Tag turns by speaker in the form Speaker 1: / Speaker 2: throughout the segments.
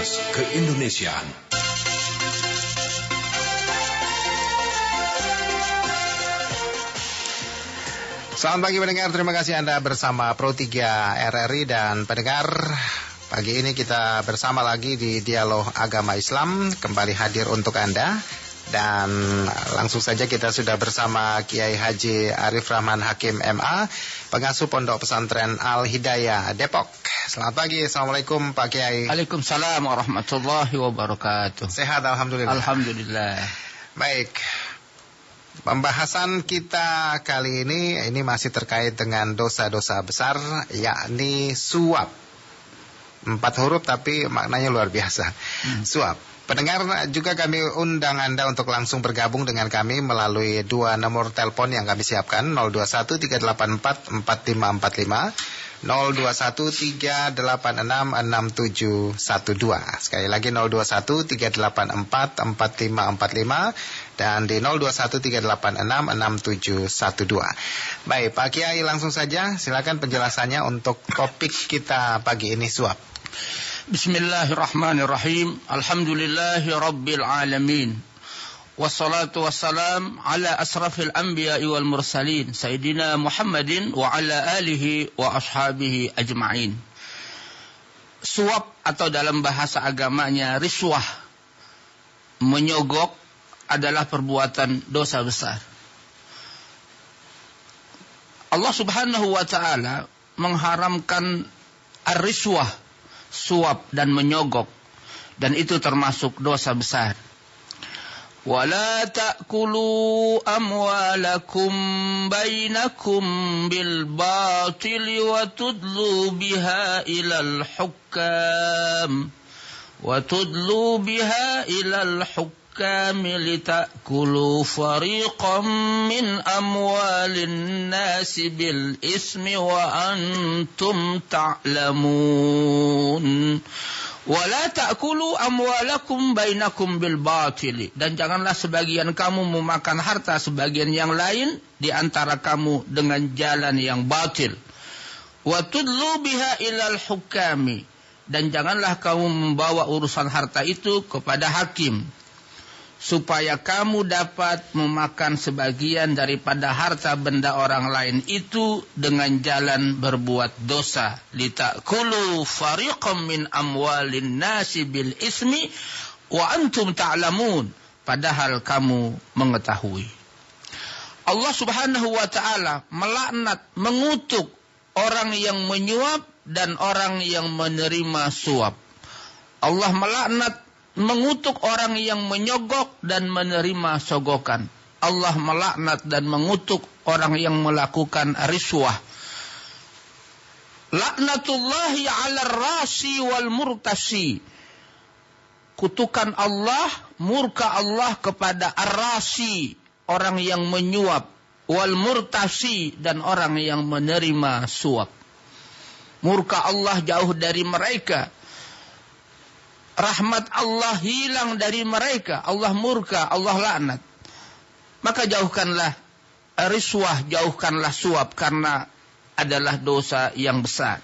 Speaker 1: Kilas Keindonesiaan.
Speaker 2: Selamat pagi pendengar, terima kasih Anda bersama Pro 3 RRI dan pendengar. Pagi ini kita bersama lagi di Dialog Agama Islam, kembali hadir untuk Anda. Dan langsung saja kita sudah bersama Kiai Haji Arif Rahman Hakim MA, pengasuh Pondok Pesantren Al-Hidayah Depok. Selamat pagi, Assalamualaikum Pak Kiai.
Speaker 3: Waalaikumsalam warahmatullahi wabarakatuh.
Speaker 2: Sehat Alhamdulillah.
Speaker 3: Alhamdulillah.
Speaker 2: Baik. Pembahasan kita kali ini masih terkait dengan dosa-dosa besar, yakni suap. 4 huruf tapi maknanya luar biasa. Suap. Pendengar, juga kami undang Anda untuk langsung bergabung dengan kami melalui 2 nomor telepon yang kami siapkan, 021 384 4545, 021 386 6712. Sekali lagi 021 384 4545 dan di 021 386 6712. Baik, Pak Kiai, langsung saja silakan penjelasannya untuk topik kita pagi ini, suap.
Speaker 3: Bismillahirrahmanirrahim. Alhamdulillahi rabbil alamin. Wassalatu wassalam ala asrafil anbiya'i wal mursalin, Sayyidina Muhammadin wa ala alihi wa ashabihi ajma'in. Suap atau dalam bahasa agamanya riswah, menyogok, adalah perbuatan dosa besar. Allah Subhanahu wa ta'ala mengharamkan ar-riswah, suap dan menyogok, dan itu termasuk dosa besar. وَلَا تَأْكُلُوا أَمْوَالَكُمْ بَيْنَكُمْ بِالْبَاطِلِ وَتُدْلُوا بِهَا إِلَى الْحُكَّامِ لِتَأْكُلُوا فَرِيقًا مِنْ أَمْوَالِ النَّاسِ بِالْإِثْمِ وَأَنْتُمْ تَعْلَمُونَ. Wala ta'kulu amwalakum bainakum bil batili, dan janganlah sebagian kamu memakan harta sebagian yang lain di antara kamu dengan jalan yang batil. Wa tudlu biha ilal hukami, dan janganlah kamu membawa urusan harta itu kepada hakim supaya kamu dapat memakan sebagian daripada harta benda orang lain itu dengan jalan berbuat dosa. Litakulu fariqam min amwalin nasi bil ismi wa antum ta'lamun, padahal kamu mengetahui. Allah Subhanahu wa ta'ala melaknat, mengutuk orang yang menyuap dan orang yang menerima suap. Allah melaknat, mengutuk orang yang menyogok dan menerima sogokan. Allah melaknat dan mengutuk orang yang melakukan riswah. Laknatullahi 'alar rasi wal murtasi. Kutukan Allah, murka Allah kepada ar-rasi, orang yang menyuap, wal murtasi, dan orang yang menerima suap. Murka Allah jauh dari mereka. Rahmat Allah hilang dari mereka. Allah murka, Allah laknat. Maka jauhkanlah riswah, jauhkanlah suap, karena adalah dosa yang besar.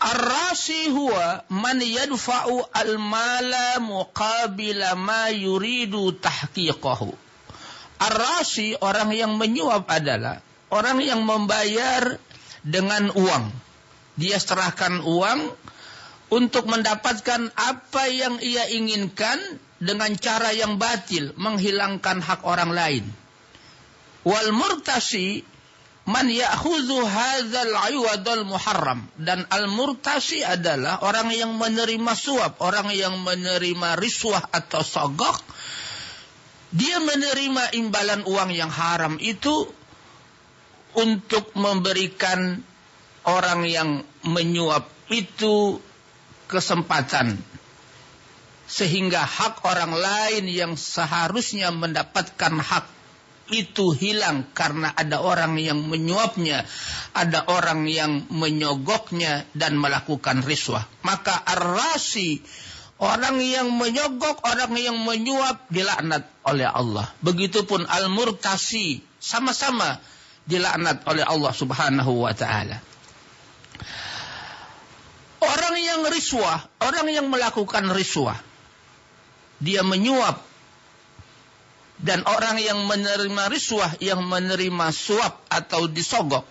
Speaker 3: Ar-rasi huwa man yadfa'u al-mala muqabila ma yuridu tahqiqahu. Ar-rasi, orang yang menyuap, adalah orang yang membayar dengan uang. Dia serahkan uang untuk mendapatkan apa yang ia inginkan dengan cara yang batil, menghilangkan hak orang lain. Wal murtasi man ya'khudhu hadzal 'iwadal muharram, dan al murtasi adalah orang yang menerima suap, orang yang menerima riswah atau sogok. Dia menerima imbalan uang yang haram itu untuk memberikan orang yang menyuap itu kesempatan, sehingga hak orang lain yang seharusnya mendapatkan hak itu hilang karena ada orang yang menyuapnya, ada orang yang menyogoknya dan melakukan riswah. Maka ar-rasi, orang yang menyogok, orang yang menyuap, dilaknat oleh Allah. Begitupun al-murtasi, sama-sama dilaknat oleh Allah Subhanahu wa ta'ala. Orang orang yang riswah, orang yang melakukan riswah, dia menyuap, dan orang yang menerima riswah, yang menerima suap atau disogok,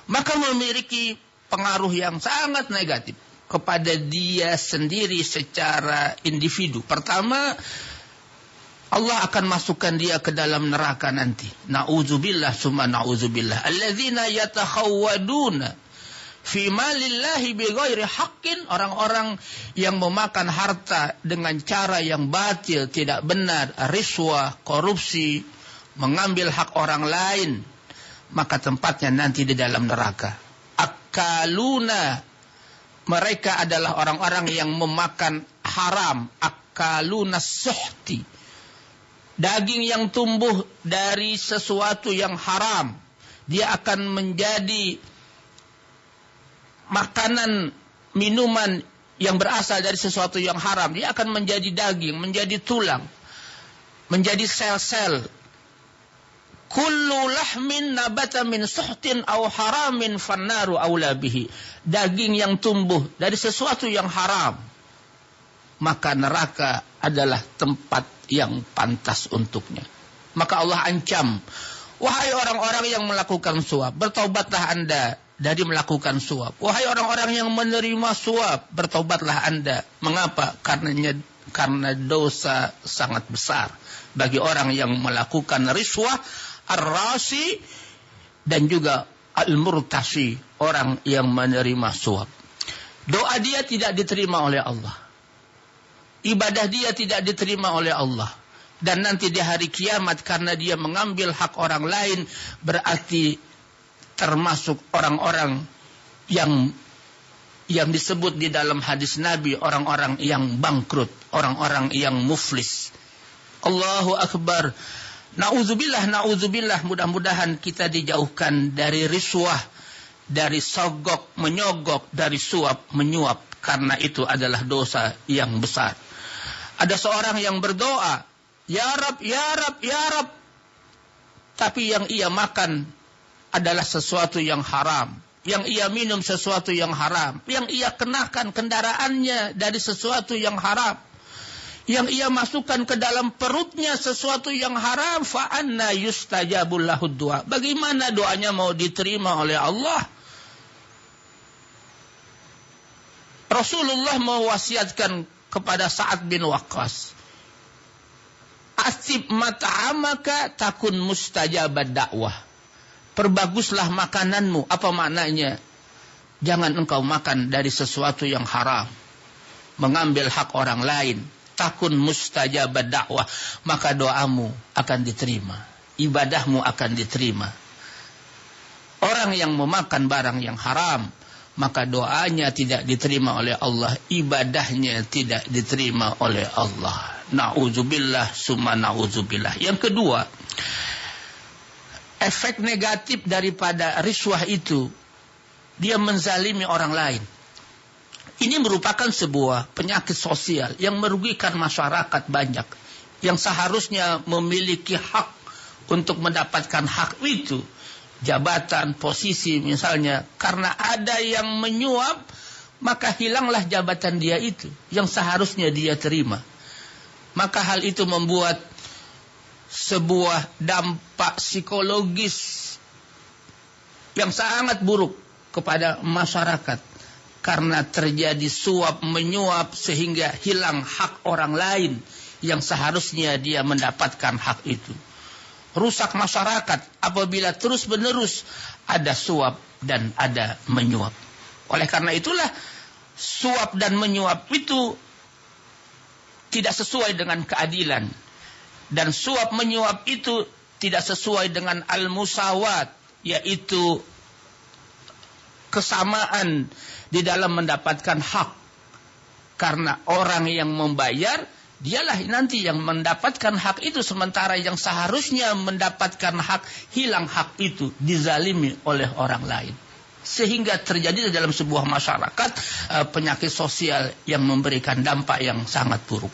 Speaker 3: maka memiliki pengaruh yang sangat negatif kepada dia sendiri secara individu. Pertama, Allah akan masukkan dia ke dalam neraka nanti. Na'udzubillah summa na'udzubillah. Alladzina yatakhawwaduna fi malillahi bighairi haqqin, orang-orang yang memakan harta dengan cara yang batil, tidak benar, riswah, korupsi, mengambil hak orang lain, maka tempatnya nanti di dalam neraka. Akaluna, mereka adalah orang-orang yang memakan haram. Akaluna suhti, daging yang tumbuh dari sesuatu yang haram. Dia akan menjadi makanan, minuman yang berasal dari sesuatu yang haram. Dia akan menjadi daging, menjadi tulang, menjadi sel-sel. Kullu lahmin nabata min suhtin aw haramin fannaru aula bihi. Daging yang tumbuh dari sesuatu yang haram, maka neraka adalah tempat yang pantas untuknya. Maka Allah ancam, wahai orang-orang yang melakukan suap, bertaubatlah Anda dari melakukan suap. Wahai orang-orang yang menerima suap, bertaubatlah Anda. Mengapa? Karena dosa sangat besar bagi orang yang melakukan riswah, ar-rasi, dan juga al-murtasi, orang yang menerima suap. Doa dia tidak diterima oleh Allah. Ibadah dia tidak diterima oleh Allah. Dan nanti di hari kiamat, karena dia mengambil hak orang lain, berarti termasuk orang-orang yang disebut di dalam hadis Nabi, orang-orang yang bangkrut, orang-orang yang muflis. Allahu Akbar. Na'udzubillah, na'udzubillah. Mudah-mudahan kita dijauhkan dari riswah, dari sogok, menyogok, dari suap, menyuap. Karena itu adalah dosa yang besar. Ada seorang yang berdoa, Ya Rab, Ya Rab, Ya Rab. Tapi yang ia makan adalah sesuatu yang haram. Yang ia minum sesuatu yang haram. Yang ia kenakan kendaraannya dari sesuatu yang haram. Yang ia masukkan ke dalam perutnya sesuatu yang haram. Fa'anna yustajabul lahud du'a. Bagaimana doanya mau diterima oleh Allah? Rasulullah mewasiatkan kepada Sa'ad bin Waqqas, asib mata'amaka takun mustajabad dakwah. Perbaguslah makananmu. Apa maknanya? Jangan engkau makan dari sesuatu yang haram, mengambil hak orang lain. Takun mustajabad dakwah, maka doamu akan diterima, ibadahmu akan diterima. Orang yang memakan barang yang haram, maka doanya tidak diterima oleh Allah, ibadahnya tidak diterima oleh Allah. Na'udzubillah summa na'udzubillah. Yang kedua, efek negatif daripada riswah itu, dia menzalimi orang lain. Ini merupakan sebuah penyakit sosial yang merugikan masyarakat banyak, yang seharusnya memiliki hak untuk mendapatkan hak itu, jabatan, posisi misalnya. Karena ada yang menyuap, maka hilanglah jabatan dia itu yang seharusnya dia terima. Maka hal itu membuat sebuah dampak psikologis yang sangat buruk kepada masyarakat. Karena terjadi suap menyuap sehingga hilang hak orang lain yang seharusnya dia mendapatkan hak itu. Rusak masyarakat apabila terus-menerus ada suap dan ada menyuap. Oleh karena itulah suap dan menyuap itu tidak sesuai dengan keadilan. Dan suap menyuap itu tidak sesuai dengan al-musawat, yaitu kesamaan di dalam mendapatkan hak. Karena orang yang membayar, dialah nanti yang mendapatkan hak itu, sementara yang seharusnya mendapatkan hak, hilang hak itu, dizalimi oleh orang lain. Sehingga terjadi dalam sebuah masyarakat penyakit sosial yang memberikan dampak yang sangat buruk.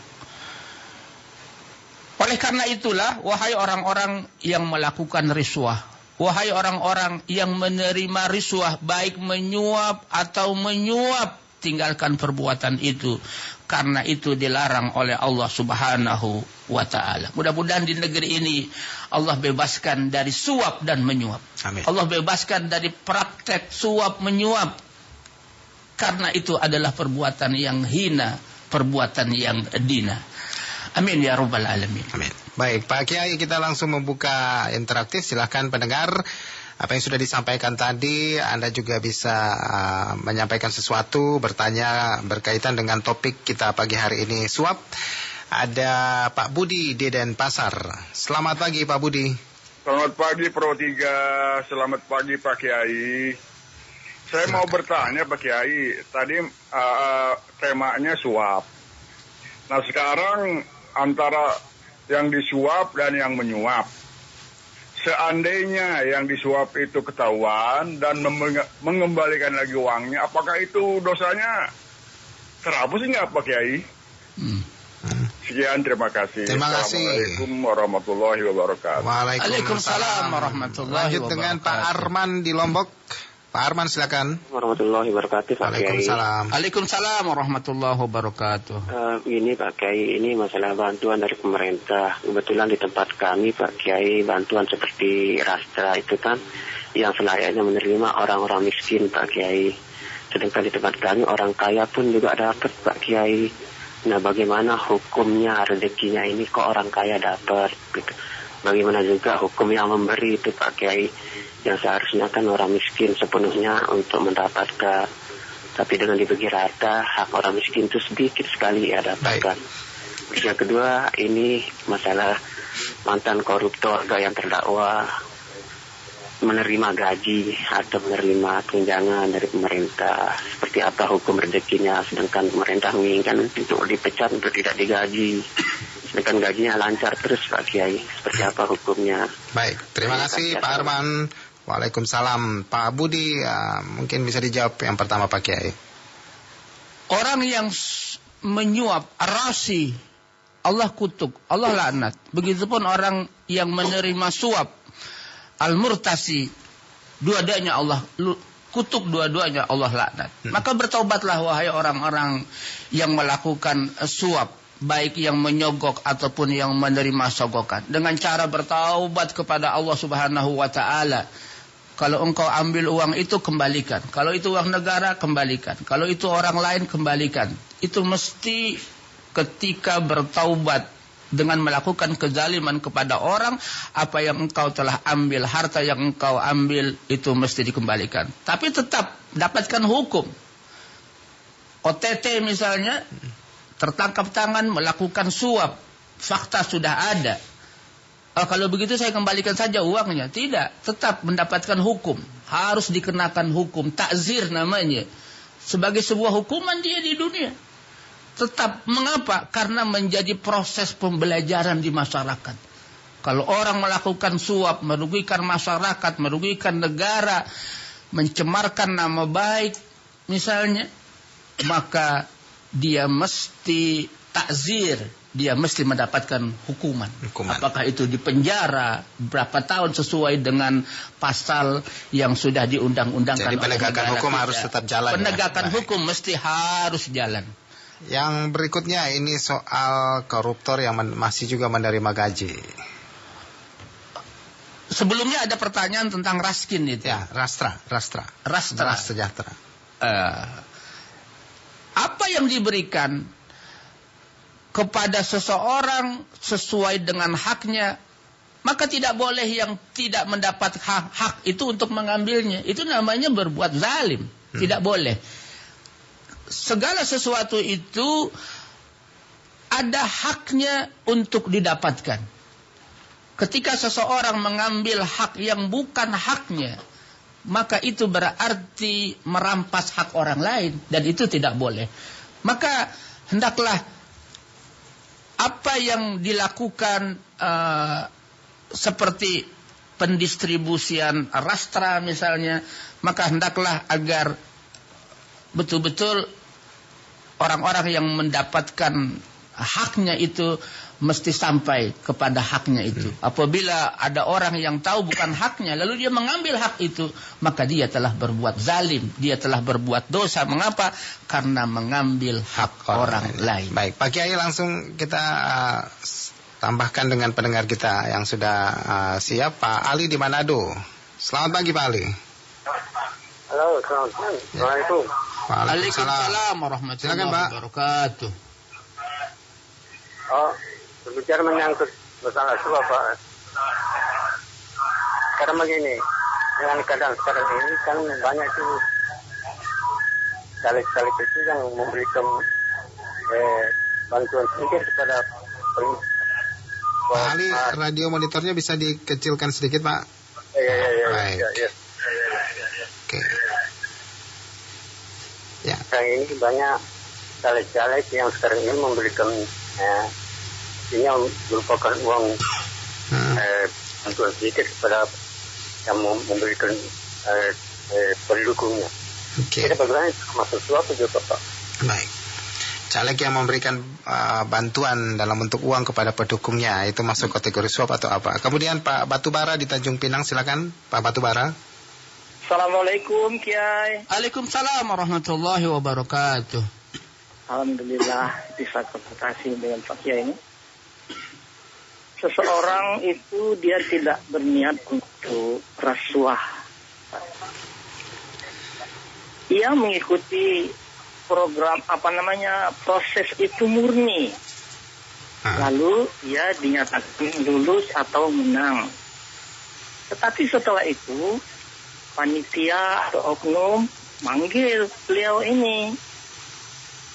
Speaker 3: Oleh karena itulah, wahai orang-orang yang melakukan riswah, wahai orang-orang yang menerima riswah, baik menyuap atau menyuap, tinggalkan perbuatan itu, karena itu dilarang oleh Allah Subhanahu wa ta'ala. Mudah-mudahan di negeri ini Allah bebaskan dari suap dan menyuap.
Speaker 2: Amin.
Speaker 3: Allah bebaskan dari praktek suap menyuap, karena itu adalah perbuatan yang hina, perbuatan yang dina. Amin ya rabbal alamin.
Speaker 2: Amin. Baik, Pak Kiai, kita langsung membuka interaktif. Silahkan pendengar, apa yang sudah disampaikan tadi, Anda juga bisa menyampaikan sesuatu, bertanya berkaitan dengan topik kita pagi hari ini, suap. Ada Pak Budi di Denpasar. Selamat pagi Pak Budi.
Speaker 1: Selamat pagi Pro 3, selamat pagi Pak Kiai. Saya mau bertanya Pak Kiai, tadi temanya suap. Nah sekarang antara yang disuap dan yang menyuap, seandainya yang disuap itu ketahuan dan mengembalikan lagi uangnya, apakah itu dosanya terhapus nggak Pak Kiai? Sekian, terima kasih.
Speaker 2: Terima kasih.
Speaker 1: Assalamualaikum warahmatullahi wabarakatuh.
Speaker 3: Waalaikumsalam warahmatullahi
Speaker 2: Lanjut
Speaker 3: wabarakatuh.
Speaker 2: dengan Pak Arman di Lombok. Pak Arman silakan.
Speaker 4: Warahmatullahi wabarakatuh, Pak Kiai.
Speaker 2: Waalaikumsalam.
Speaker 3: Waalaikumsalam warahmatullahi wabarakatuh.
Speaker 4: Ini Pak Kiai, ini masalah bantuan dari pemerintah. Kebetulan di tempat kami Pak Kiai, bantuan seperti Rastra itu kan yang selayaknya menerima orang-orang miskin Pak Kiai. Sedangkan di tempat kami orang kaya pun juga dapat Pak Kiai. Nah bagaimana hukumnya, rezekinya ini kok orang kaya dapat gitu. Bagaimana juga hukum yang memberi itu Pak Kiai, yang seharusnya kan orang miskin sepenuhnya untuk mendapatkan, tapi dengan dibagi rata hak orang miskin itu sedikit sekali ya dapatkan. Terus yang kedua ini masalah mantan koruptor yang terdakwa menerima gaji atau menerima tunjangan dari pemerintah, seperti apa hukum rezekinya, sedangkan pemerintah menginginkan untuk dipecat untuk tidak digaji, sedangkan gajinya lancar terus Pak Kiai, seperti apa hukumnya?
Speaker 2: Baik, terima kasih Pak Arman. Waalaikumsalam. Pak Budi, mungkin bisa dijawab yang pertama Pak Kiai.
Speaker 3: Orang yang menyuap, arasi, Allah kutuk, Allah laknat. Begitupun orang yang menerima suap, al-murtasi, dua-duanya Allah kutuk, dua-duanya Allah laknat. Maka bertaubatlah wahai orang-orang yang melakukan suap, baik yang menyogok ataupun yang menerima sogokan, dengan cara bertaubat kepada Allah Subhanahu wa ta'ala. Kalau engkau ambil uang itu, kembalikan. Kalau itu uang negara, kembalikan. Kalau itu orang lain, kembalikan. Itu mesti ketika bertaubat dengan melakukan kezaliman kepada orang, apa yang engkau telah ambil, harta yang engkau ambil, itu mesti dikembalikan. Tapi tetap dapatkan hukum. OTT misalnya, tertangkap tangan melakukan suap, fakta sudah ada. Kalau begitu saya kembalikan saja uangnya. Tidak, tetap mendapatkan hukum. Harus dikenakan hukum, takzir namanya. Sebagai sebuah hukuman dia di dunia. Tetap, mengapa? Karena menjadi proses pembelajaran di masyarakat. Kalau orang melakukan suap, merugikan masyarakat, merugikan negara, mencemarkan nama baik misalnya, maka dia mesti takzir. Dia mesti mendapatkan hukuman. Apakah itu di penjara berapa tahun sesuai dengan pasal yang sudah diundang-undangkan.
Speaker 2: Jadi penegakan hukum harus tetap jalan.
Speaker 3: Penegakan hukum mesti harus jalan.
Speaker 2: Yang berikutnya ini soal koruptor yang masih juga menerima gaji.
Speaker 3: Sebelumnya ada pertanyaan tentang Raskin itu.
Speaker 2: Ya, Rastra. Ras Sejahtera.
Speaker 3: Apa yang diberikan kepada seseorang sesuai dengan haknya, maka tidak boleh yang tidak mendapat hak itu untuk mengambilnya. Itu namanya berbuat zalim. Tidak boleh. Segala sesuatu itu ada haknya untuk didapatkan. Ketika seseorang mengambil hak yang bukan haknya, maka itu berarti merampas hak orang lain, dan itu tidak boleh. Maka hendaklah apa yang dilakukan seperti pendistribusian Rastra misalnya, maka hendaklah agar betul-betul orang-orang yang mendapatkan haknya itu mesti sampai kepada haknya itu. Apabila ada orang yang tahu bukan haknya, lalu dia mengambil hak itu, maka dia telah berbuat zalim, dia telah berbuat dosa. Mengapa? Karena mengambil hak orang lain.
Speaker 2: Baik, Pak Kiai, langsung kita tambahkan dengan pendengar kita yang sudah siap, Pak Ali di Manado. Selamat pagi, Pak Ali.
Speaker 5: Halo, selamat pagi. Assalamualaikum.
Speaker 3: Waalaikumsalam warahmatullahi wabarakatuh.
Speaker 5: Oh, berbicara menyangkut masalah suap, Pak. Karena begini, dengan keadaan sekarang ini kan banyak tuh caleg-caleg itu yang memberikan bantuan sedikit kepada pemerintah.
Speaker 2: Pak Ali, radio monitornya bisa dikecilkan sedikit, Pak?
Speaker 5: Iya.
Speaker 2: Oke. Ya.
Speaker 5: Sekarang ini banyak caleg-caleg yang sekarang ini memberikan ini merupakan uang bantuan sedikit kepada yang memberikan pendukungnya.
Speaker 2: Oke.
Speaker 5: Jadi bagaimana itu masuk suap juga, Pak?
Speaker 2: Baik. Caleg yang memberikan bantuan dalam bentuk uang kepada pendukungnya itu masuk kategori suap atau apa? Kemudian Pak Batubara di Tanjung Pinang, silakan Pak Batubara.
Speaker 6: Assalamualaikum, Kiai.
Speaker 3: Waalaikumsalam warahmatullahi wabarakatuh.
Speaker 6: Alhamdulillah bisa konsultasi dengan Pak Kiai ini. Seseorang itu dia tidak berniat untuk rasuah. Ia mengikuti program proses itu murni. Lalu ia dinyatakan lulus atau menang. Tetapi setelah itu panitia atau oknum manggil beliau ini,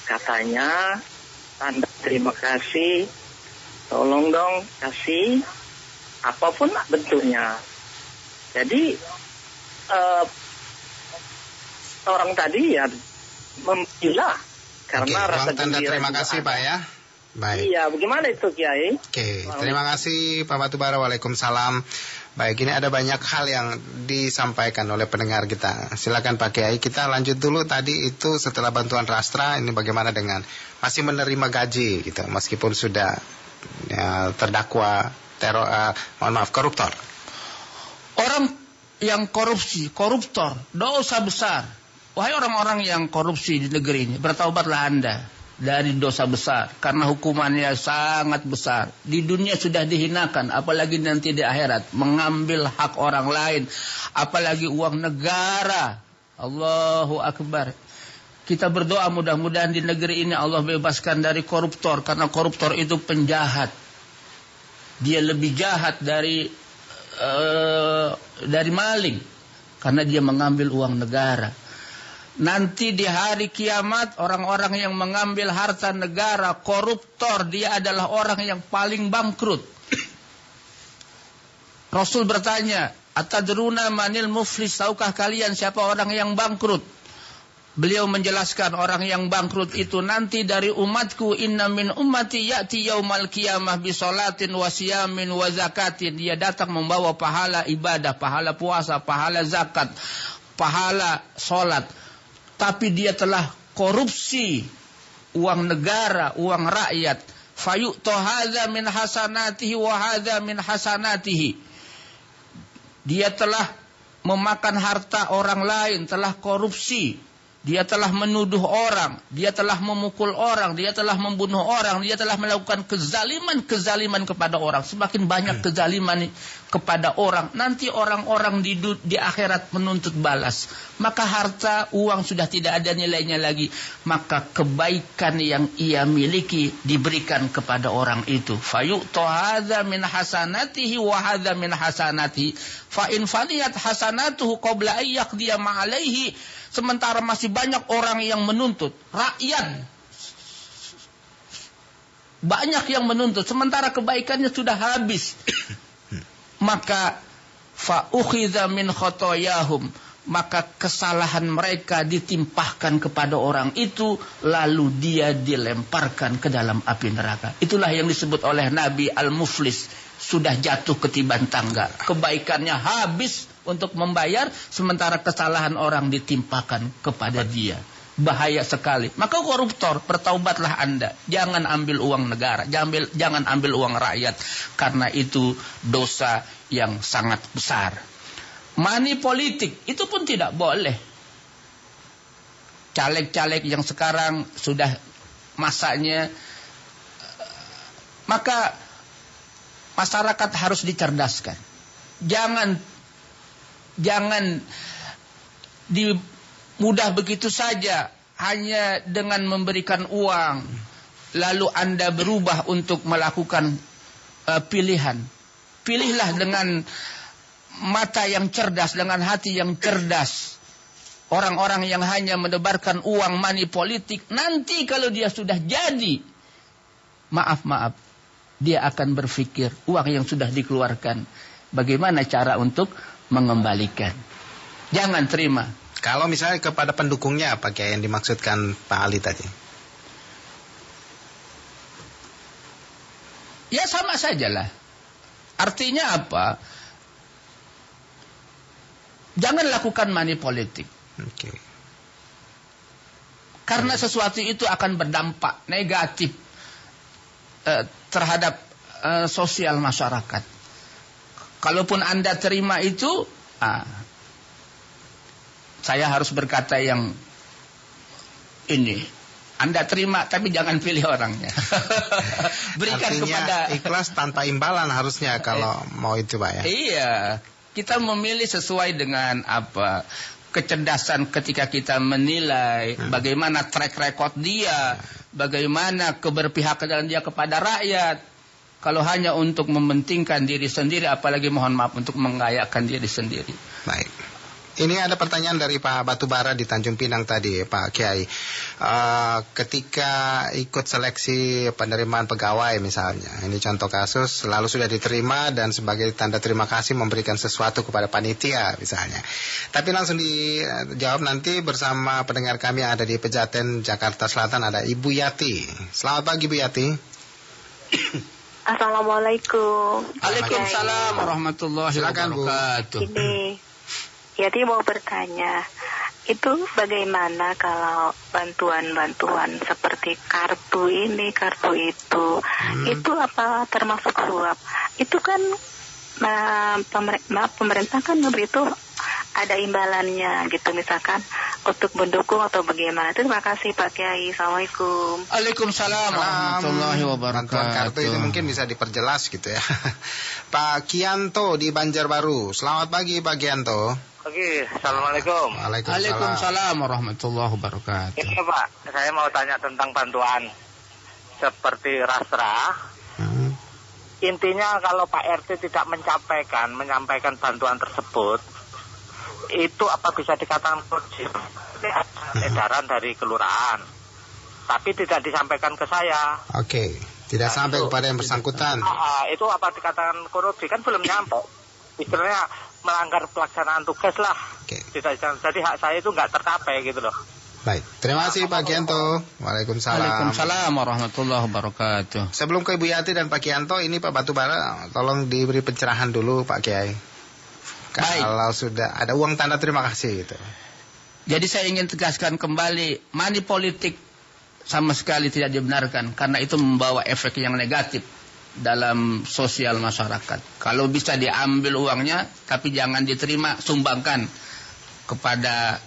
Speaker 6: katanya tanda terima kasih, tolong dong kasih apapun bentuknya. Jadi orang tadi ya membela karena rasa
Speaker 2: tanda terima kasih, Pak, ya. Baik.
Speaker 6: Iya, bagaimana itu, Kiai?
Speaker 2: Oke, terima kasih Pak Batubara. Waalaikumsalam. Baik, ini ada banyak hal yang disampaikan oleh pendengar kita. Silakan Pak Kiai, kita lanjut dulu. Tadi itu setelah bantuan Rastra, ini bagaimana dengan masih menerima gaji gitu, meskipun sudah terdakwa koruptor.
Speaker 3: Orang yang koruptor, dosa besar. Wahai orang-orang yang korupsi di negeri ini, bertaubatlah Anda dari dosa besar, karena hukumannya sangat besar. Di dunia sudah dihinakan, apalagi nanti di akhirat mengambil hak orang lain, apalagi uang negara. Allahu Akbar. Kita berdoa mudah-mudahan di negeri ini Allah bebaskan dari koruptor, karena koruptor itu penjahat. Dia lebih jahat dari maling, karena dia mengambil uang negara. Nanti di hari kiamat orang-orang yang mengambil harta negara, koruptor, dia adalah orang yang paling bangkrut. Rasul bertanya, atadruna manil muflis, tahukah kalian siapa orang yang bangkrut? Beliau menjelaskan orang yang bangkrut itu nanti dari umatku, inna min ummati ya'ti yaumal qiyamah bi sholatin wa siyamin wa zakatin. Dia datang membawa pahala ibadah, pahala puasa, pahala zakat, pahala sholat. Tapi dia telah korupsi uang negara, uang rakyat. Fayu'to hadza min hasanatihi wa hadza min hasanatihi. Dia telah memakan harta orang lain, telah korupsi. Dia telah menuduh orang, dia telah memukul orang, dia telah membunuh orang, dia telah melakukan kezaliman kepada orang. Semakin banyak kezaliman kepada orang, nanti orang-orang di akhirat menuntut balas. Maka harta, uang sudah tidak ada nilainya lagi. Maka kebaikan yang ia miliki diberikan kepada orang itu. Fayu'to hadza min hasanatihi wa hadza min hasanatihi. Fa in faniyat hasanatuhu qabla ay yaqdiya ma alaihi. Sementara masih banyak orang yang menuntut, rakyat banyak yang menuntut, sementara kebaikannya sudah habis. Maka fa ukhidha min khotoyahum, maka kesalahan mereka ditimpahkan kepada orang itu, lalu dia dilemparkan ke dalam api neraka. Itulah yang disebut oleh Nabi al-muflis, sudah jatuh ketiban tangga. Kebaikannya habis untuk membayar, sementara kesalahan orang ditimpakan kepada dia. Bahaya sekali. Maka koruptor, bertaubatlah Anda. Jangan ambil uang negara, jangan ambil uang rakyat, karena itu dosa yang sangat besar. Money politik itu pun tidak boleh. Caleg-caleg yang sekarang sudah masanya, maka masyarakat harus dicerdaskan. Jangan mudah begitu saja hanya dengan memberikan uang lalu Anda berubah untuk melakukan pilihan. Pilihlah dengan mata yang cerdas, dengan hati yang cerdas. Orang-orang yang hanya menebarkan uang, money politik, nanti kalau dia sudah jadi, maaf, dia akan berpikir uang yang sudah dikeluarkan, bagaimana cara untuk mengembalikan. Jangan terima.
Speaker 2: Kalau misalnya kepada pendukungnya apa kayak yang dimaksudkan Pak Ali tadi?
Speaker 3: Ya sama sajalah. Artinya apa? Jangan lakukan money politik.
Speaker 2: Okay.
Speaker 3: Karena sesuatu itu akan berdampak negatif terhadap sosial masyarakat. Kalaupun Anda terima itu, saya harus berkata yang ini. Anda terima tapi jangan pilih orangnya. Berikan
Speaker 2: artinya
Speaker 3: kepada
Speaker 2: ikhlas tanpa imbalan harusnya kalau mau itu Pak ya.
Speaker 3: Iya, kita memilih sesuai dengan apa? Kecerdasan ketika kita menilai bagaimana track record dia, bagaimana keberpihakan dia kepada rakyat. Kalau hanya untuk mementingkan diri sendiri, apalagi mohon maaf untuk mengayakan diri sendiri.
Speaker 2: Baik. Ini ada pertanyaan dari Pak Batubara di Tanjung Pinang tadi, Pak Kiai. Ketika ikut seleksi penerimaan pegawai misalnya, ini contoh kasus, lalu sudah diterima dan sebagai tanda terima kasih memberikan sesuatu kepada panitia misalnya. Tapi langsung dijawab nanti bersama pendengar kami yang ada di Pejaten, Jakarta Selatan, ada Ibu Yati. Selamat pagi, Bu Yati.
Speaker 7: Assalamualaikum.
Speaker 3: Waalaikumsalam warahmatullahi wabarakatuh.
Speaker 7: Ini Yati mau bertanya, itu bagaimana kalau bantuan-bantuan seperti kartu ini, kartu itu apa termasuk suap? Itu kan pemerintah kan memberi itu ada imbalannya gitu, misalkan untuk mendukung atau bagaimana. Terima kasih Pak Kiai. Assalamualaikum.
Speaker 3: Waalaikumsalam warahmatullahi wabarakatuh.
Speaker 2: Bantuan kartu itu mungkin bisa diperjelas gitu ya. Pak Kianto di Banjarbaru. Selamat pagi Pak Kianto.
Speaker 5: Pagi, Assalamualaikum.
Speaker 3: Waalaikumsalam warahmatullahi wabarakatuh.
Speaker 5: Ini Pak, saya mau tanya tentang bantuan seperti Rastra. Intinya kalau Pak RT tidak menyampaikan bantuan tersebut, itu apa bisa dikatakan korupsi? Edaran dari kelurahan, tapi tidak disampaikan ke saya.
Speaker 2: Oke, tidak sampai kepada yang bersangkutan.
Speaker 5: Itu apa dikatakan korupsi? Kan belum nyampe. Istilahnya melanggar pelaksanaan tugas lah.
Speaker 2: Oke.
Speaker 5: Jadi hak saya itu nggak tercapai gitu loh.
Speaker 2: Baik, terima kasih Pak Kianto. Waalaikumsalam.
Speaker 3: Waalaikumsalam warahmatullahi wabarakatuh.
Speaker 2: Sebelum ke Ibu Yati dan Pak Kianto, ini Pak Batubara, tolong diberi pencerahan dulu Pak Kiai. Kalau sudah ada uang tanda terima kasih gitu.
Speaker 3: Jadi saya ingin tegaskan kembali, money politik sama sekali tidak dibenarkan karena itu membawa efek yang negatif dalam sosial masyarakat. Kalau bisa diambil uangnya tapi jangan diterima, sumbangkan kepada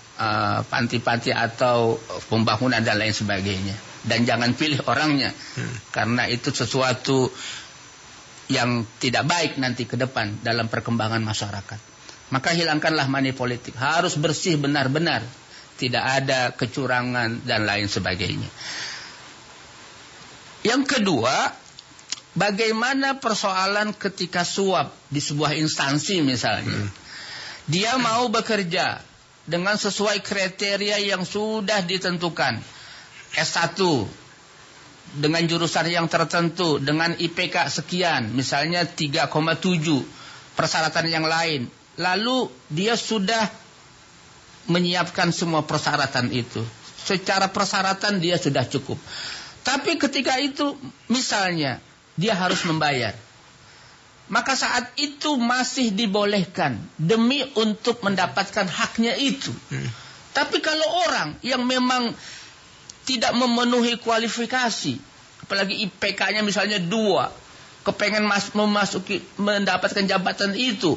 Speaker 3: panti-panti atau pembangunan dan lain sebagainya. Dan jangan pilih orangnya karena itu sesuatu yang tidak baik nanti ke depan dalam perkembangan masyarakat. Maka hilangkanlah money politik. Harus bersih benar-benar. Tidak ada kecurangan dan lain sebagainya. Yang kedua, bagaimana persoalan ketika suap di sebuah instansi misalnya. Dia mau bekerja dengan sesuai kriteria yang sudah ditentukan. S1 dengan jurusan yang tertentu, dengan IPK sekian, misalnya 3,7, persyaratan yang lain. Lalu dia sudah menyiapkan semua persyaratan itu. Secara persyaratan dia sudah cukup. Tapi ketika itu misalnya dia harus membayar. Maka saat itu masih dibolehkan demi untuk mendapatkan haknya itu. Tapi kalau orang yang memang tidak memenuhi kualifikasi, apalagi IPK-nya misalnya 2, kepengen mendapatkan jabatan itu,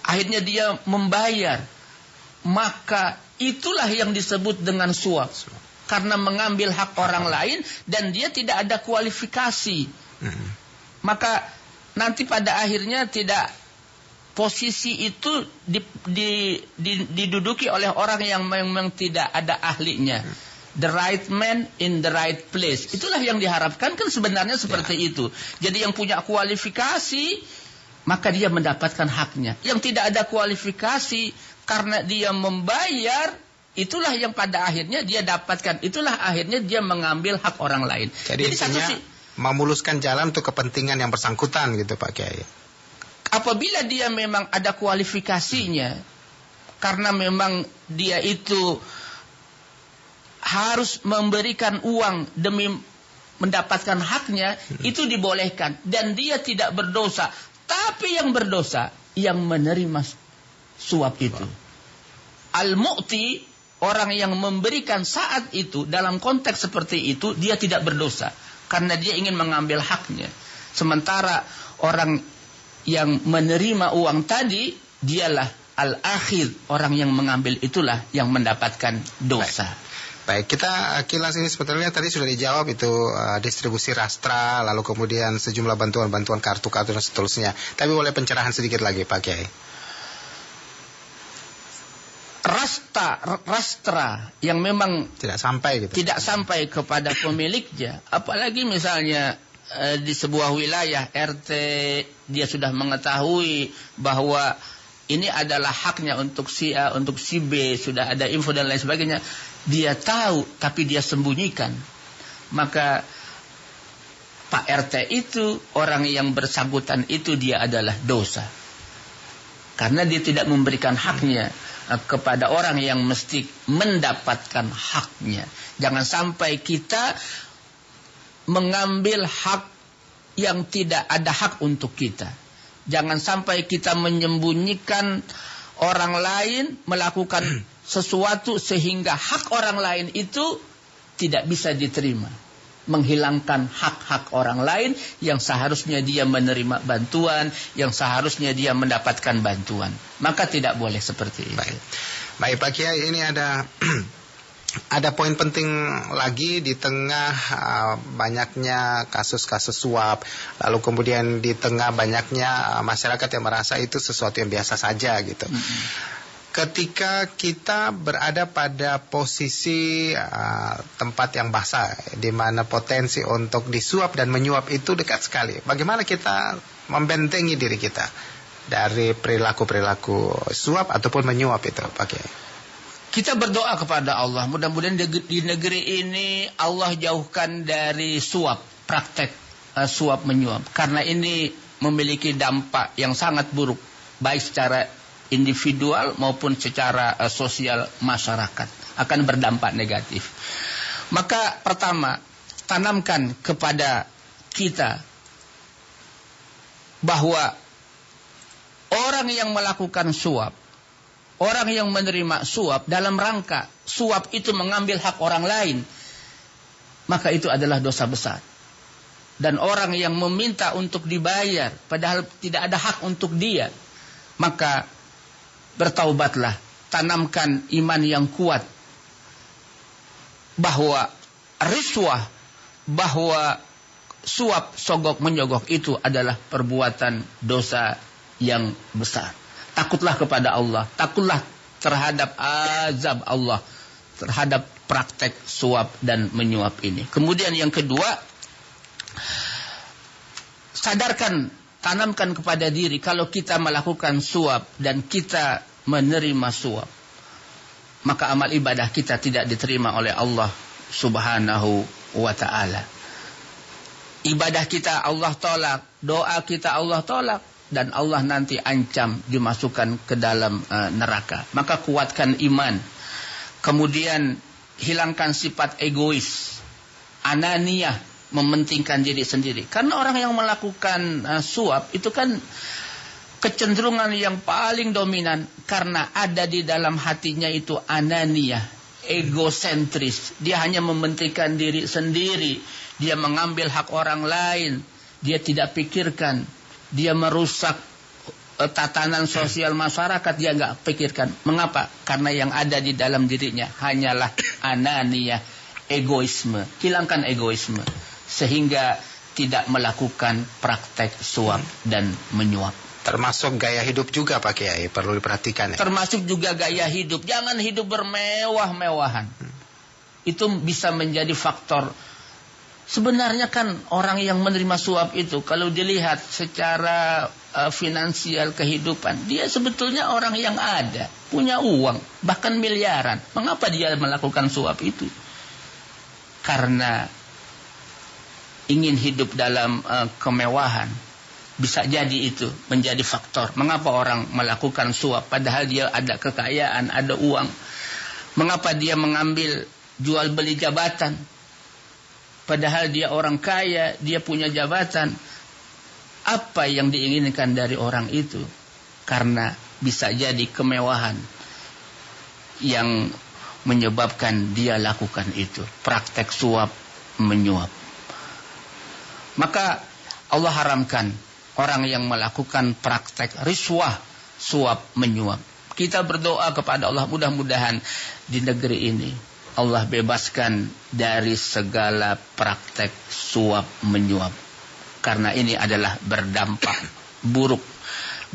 Speaker 3: akhirnya dia membayar, maka itulah yang disebut dengan suap. Karena mengambil hak orang lain dan dia tidak ada kualifikasi. Maka nanti pada akhirnya tidak, posisi itu diduduki oleh orang yang memang tidak ada ahlinya. The right man in the right place. Itulah yang diharapkan kan sebenarnya seperti itu. Jadi yang punya kualifikasi, maka dia mendapatkan haknya. Yang tidak ada kualifikasi, karena dia membayar, itulah yang pada akhirnya dia dapatkan. Itulah akhirnya dia mengambil hak orang lain.
Speaker 2: Jadi intinya memuluskan jalan untuk kepentingan yang bersangkutan gitu Pak Kiai.
Speaker 3: Apabila dia memang ada kualifikasinya, karena memang dia itu harus memberikan uang demi mendapatkan haknya, itu dibolehkan. Dan dia tidak berdosa. Tapi yang berdosa, yang menerima suap itu. Al-mu'ti, orang yang memberikan saat itu, dalam konteks seperti itu, dia tidak berdosa. Karena dia ingin mengambil haknya. Sementara orang yang menerima uang tadi, dialah al-akhir, orang yang mengambil itulah yang mendapatkan dosa.
Speaker 2: Baik, kita kilas ini sebetulnya tadi sudah dijawab itu distribusi rastra, lalu kemudian sejumlah bantuan-bantuan kartu-kartu dan seterusnya. Tapi boleh pencerahan sedikit lagi Pak Kiai. Rastra yang memang tidak sampai kepada pemiliknya, apalagi misalnya di sebuah wilayah RT dia sudah mengetahui bahwa ini adalah haknya untuk si A, untuk si B, sudah ada info dan lain sebagainya. Dia tahu, tapi dia sembunyikan. Maka Pak RT itu, orang yang bersangkutan itu, dia adalah dosa. Karena dia tidak memberikan haknya kepada orang yang mesti mendapatkan haknya. Jangan sampai kita mengambil hak yang tidak ada hak untuk kita. Jangan sampai kita menyembunyikan orang lain melakukan sesuatu sehingga hak orang lain itu tidak bisa diterima. Menghilangkan hak-hak orang lain yang seharusnya dia menerima bantuan, yang seharusnya dia mendapatkan bantuan. Maka tidak boleh seperti itu. Baik Pak Kiai, ini ada poin penting lagi di tengah banyaknya kasus-kasus suap, lalu kemudian di tengah banyaknya masyarakat yang merasa itu sesuatu yang biasa saja gitu. Ketika kita berada pada posisi tempat yang basah, di mana potensi untuk disuap dan menyuap itu dekat sekali, bagaimana kita membentengi diri kita dari perilaku-perilaku suap ataupun menyuap itu, Pak Kiai?
Speaker 3: Kita berdoa kepada Allah, mudah-mudahan di negeri ini Allah jauhkan dari suap, praktek suap menyuap. Karena ini memiliki dampak yang sangat buruk, baik secara individual maupun secara sosial masyarakat. Akan berdampak negatif. Maka pertama, tanamkan kepada kita bahwa orang yang melakukan suap, orang yang menerima suap dalam rangka suap itu mengambil hak orang lain, maka itu adalah dosa besar. Dan orang yang meminta untuk dibayar padahal tidak ada hak untuk dia, maka bertaubatlah, tanamkan iman yang kuat bahwa riswah, bahwa suap sogok menyogok itu adalah perbuatan dosa yang besar. Takutlah kepada Allah, takutlah terhadap azab Allah, terhadap praktek suap dan menyuap ini. Kemudian yang kedua, sadarkan, tanamkan kepada diri kalau kita melakukan suap dan kita menerima suap, maka amal ibadah kita tidak diterima oleh Allah Subhanahu wa ta'ala. Ibadah kita Allah tolak, doa kita Allah tolak, dan Allah nanti ancam dimasukkan ke dalam neraka. Maka kuatkan iman. Kemudian hilangkan sifat egois, ananiyah, mementingkan diri sendiri. Karena orang yang melakukan suap itu kan kecenderungan yang paling dominan karena ada di dalam hatinya itu ananiyah, egosentris. Dia hanya mementingkan diri sendiri. Dia mengambil hak orang lain. Dia tidak pikirkan. Dia merusak tatanan sosial masyarakat. Dia nggak pikirkan. Mengapa? Karena yang ada di dalam dirinya hanyalah anania, egoisme. Hilangkan egoisme. Sehingga tidak melakukan praktek suap dan menyuap.
Speaker 2: Termasuk gaya hidup juga Pak Kiai, perlu diperhatikan ya.
Speaker 3: Termasuk juga gaya hidup. Jangan hidup bermewah-mewahan. Itu bisa menjadi faktor. Sebenarnya kan orang yang menerima suap itu, kalau dilihat secara finansial kehidupan, dia sebetulnya orang yang ada, punya uang, bahkan miliaran. Mengapa dia melakukan suap itu? Karena ingin hidup dalam kemewahan. Bisa jadi itu menjadi faktor. Mengapa orang melakukan suap padahal dia ada kekayaan, ada uang. Mengapa dia mengambil jual beli jabatan padahal dia orang kaya, dia punya jabatan. Apa yang diinginkan dari orang itu? Karena bisa jadi kemewahan yang menyebabkan dia lakukan itu. Praktek suap menyuap. Maka Allah haramkan orang yang melakukan praktek riswah, suap menyuap. Kita berdoa kepada Allah, mudah-mudahan di negeri ini Allah bebaskan dari segala praktek suap menyuap. Karena ini adalah berdampak buruk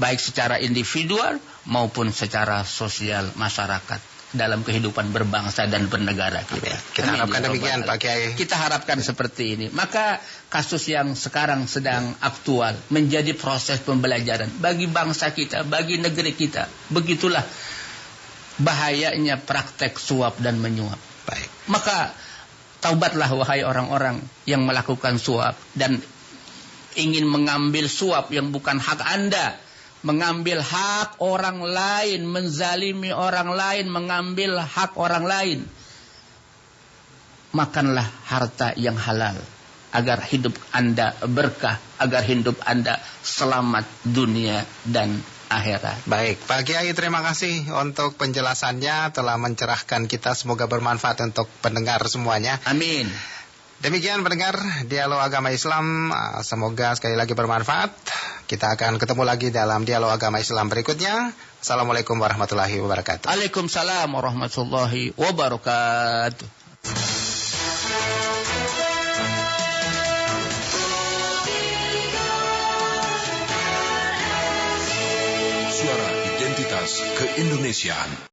Speaker 3: baik secara individual maupun secara sosial masyarakat dalam kehidupan berbangsa dan bernegara kita.
Speaker 2: Kita harapkan demikian Pak Kiai.
Speaker 3: Kita harapkan seperti ini. Maka kasus yang sekarang sedang aktual menjadi proses pembelajaran bagi bangsa kita, bagi negeri kita. Begitulah bahayanya praktek suap dan menyuap.
Speaker 2: Baik.
Speaker 3: Maka taubatlah wahai orang-orang yang melakukan suap dan ingin mengambil suap yang bukan hak Anda. Mengambil hak orang lain, menzalimi orang lain, mengambil hak orang lain. Makanlah harta yang halal agar hidup Anda berkah, agar hidup Anda selamat dunia dan akhirat.
Speaker 2: Baik, Pak Kiai, terima kasih untuk penjelasannya, telah mencerahkan kita, semoga bermanfaat untuk pendengar semuanya.
Speaker 3: Amin.
Speaker 2: Demikian pendengar Dialog Agama Islam, semoga sekali lagi bermanfaat. Kita akan ketemu lagi dalam Dialog Agama Islam berikutnya. Assalamualaikum warahmatullahi wabarakatuh.
Speaker 3: Waalaikumsalam warahmatullahi wabarakatuh.
Speaker 8: Suara Identitas Keindonesiaan.